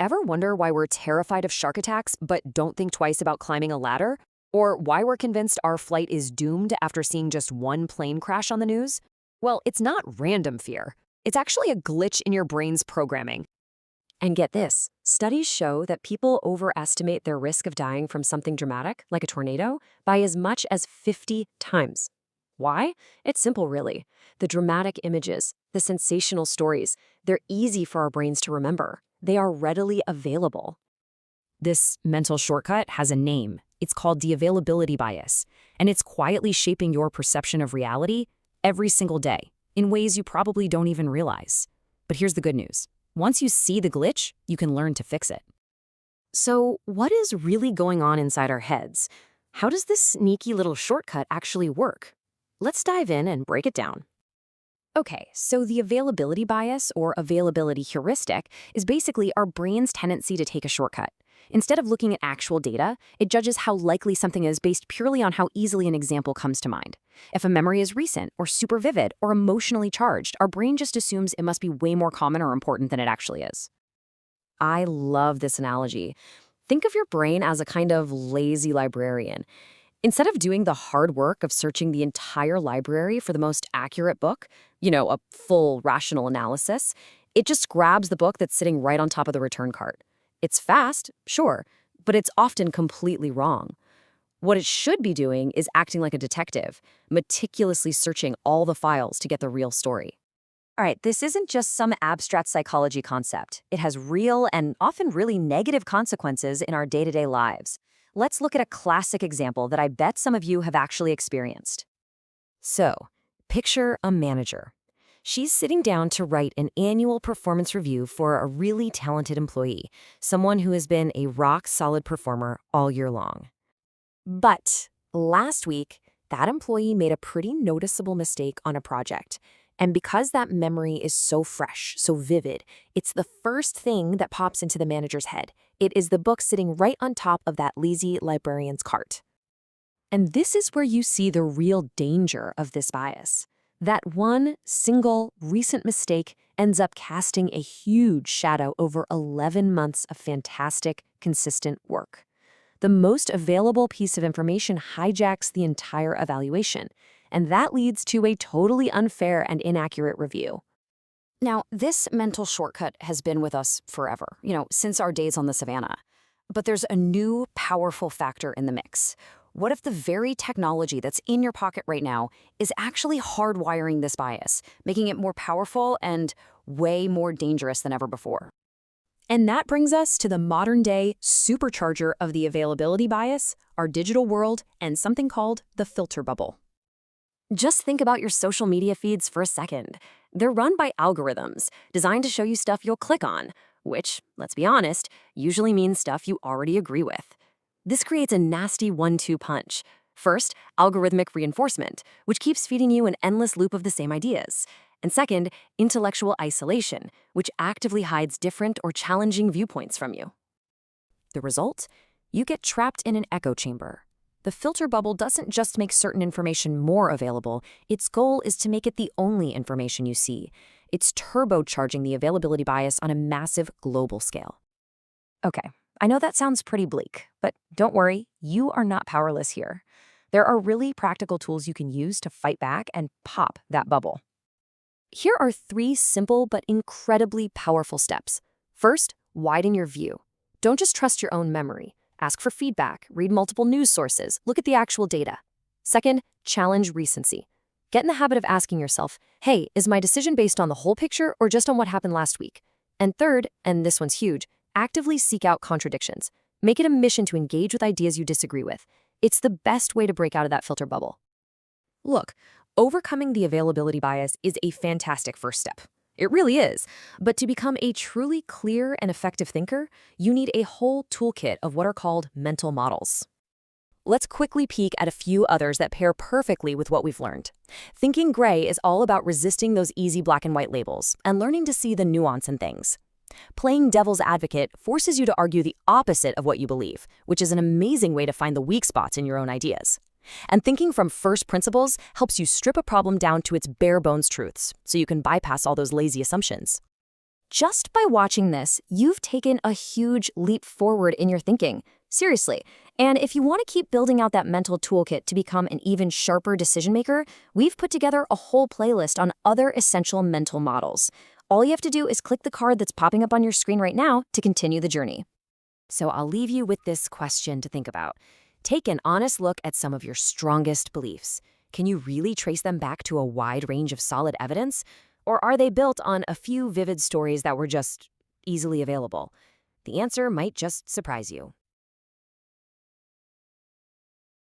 Ever wonder why we're terrified of shark attacks but don't think twice about climbing a ladder? Or why we're convinced our flight is doomed after seeing just one plane crash on the news? Well, it's not random fear. It's actually a glitch in your brain's programming. And get this, studies show that people overestimate their risk of dying from something dramatic, like a tornado, by as much as 50 times. Why? It's simple, really. The dramatic images, the sensational stories, they're easy for our brains to remember. They are readily available. This mental shortcut has a name. It's called the availability bias, and it's quietly shaping your perception of reality every single day in ways you probably don't even realize. But here's the good news. Once you see the glitch, you can learn to fix it. So, what is really going on inside our heads? How does this sneaky little shortcut actually work? Let's dive in and break it down. Okay, so the availability bias, or availability heuristic, is basically our brain's tendency to take a shortcut. Instead of looking at actual data, it judges how likely something is based purely on how easily an example comes to mind. If a memory is recent, or super vivid, or emotionally charged, our brain just assumes it must be way more common or important than it actually is. I love this analogy. Think of your brain as a kind of lazy librarian. Instead of doing the hard work of searching the entire library for the most accurate book, a full rational analysis, it just grabs the book that's sitting right on top of the return cart. It's fast, sure, but it's often completely wrong. What it should be doing is acting like a detective, meticulously searching all the files to get the real story. All right, this isn't just some abstract psychology concept. It has real and often really negative consequences in our day-to-day lives. Let's look at a classic example that I bet some of you have actually experienced. So, picture a manager. She's sitting down to write an annual performance review for a really talented employee, someone who has been a rock-solid performer all year long. But last week, that employee made a pretty noticeable mistake on a project. And because that memory is so fresh, so vivid, it's the first thing that pops into the manager's head. It is the book sitting right on top of that lazy librarian's cart. And this is where you see the real danger of this bias. That one single recent mistake ends up casting a huge shadow over 11 months of fantastic, consistent work. The most available piece of information hijacks the entire evaluation, and that leads to a totally unfair and inaccurate review. Now, this mental shortcut has been with us forever, since our days on the savannah. But there's a new, powerful factor in the mix. What if the very technology that's in your pocket right now is actually hardwiring this bias, making it more powerful and way more dangerous than ever before? And that brings us to the modern-day supercharger of the availability bias, our digital world, and something called the filter bubble. Just think about your social media feeds for a second. They're run by algorithms designed to show you stuff you'll click on, which, let's be honest, usually means stuff you already agree with. This creates a nasty 1-2 punch. First, algorithmic reinforcement, which keeps feeding you an endless loop of the same ideas. And second, intellectual isolation, which actively hides different or challenging viewpoints from you. The result? You get trapped in an echo chamber. The filter bubble doesn't just make certain information more available. Its goal is to make it the only information you see. It's turbocharging the availability bias on a massive global scale. Okay, I know that sounds pretty bleak, but don't worry, you are not powerless here. There are really practical tools you can use to fight back and pop that bubble. Here are 3 simple but incredibly powerful steps. First, widen your view. Don't just trust your own memory. Ask for feedback, read multiple news sources, look at the actual data. Second, challenge recency. Get in the habit of asking yourself, hey, is my decision based on the whole picture or just on what happened last week? And third, and this one's huge, actively seek out contradictions. Make it a mission to engage with ideas you disagree with. It's the best way to break out of that filter bubble. Look, overcoming the availability bias is a fantastic first step. It really is. But to become a truly clear and effective thinker, you need a whole toolkit of what are called mental models. Let's quickly peek at a few others that pair perfectly with what we've learned. Thinking gray is all about resisting those easy black and white labels and learning to see the nuance in things. Playing devil's advocate forces you to argue the opposite of what you believe, which is an amazing way to find the weak spots in your own ideas. And thinking from first principles helps you strip a problem down to its bare bones truths, so you can bypass all those lazy assumptions. Just by watching this, you've taken a huge leap forward in your thinking. Seriously. And if you want to keep building out that mental toolkit to become an even sharper decision maker, we've put together a whole playlist on other essential mental models. All you have to do is click the card that's popping up on your screen right now to continue the journey. So I'll leave you with this question to think about. Take an honest look at some of your strongest beliefs. Can you really trace them back to a wide range of solid evidence? Or are they built on a few vivid stories that were just easily available? The answer might just surprise you.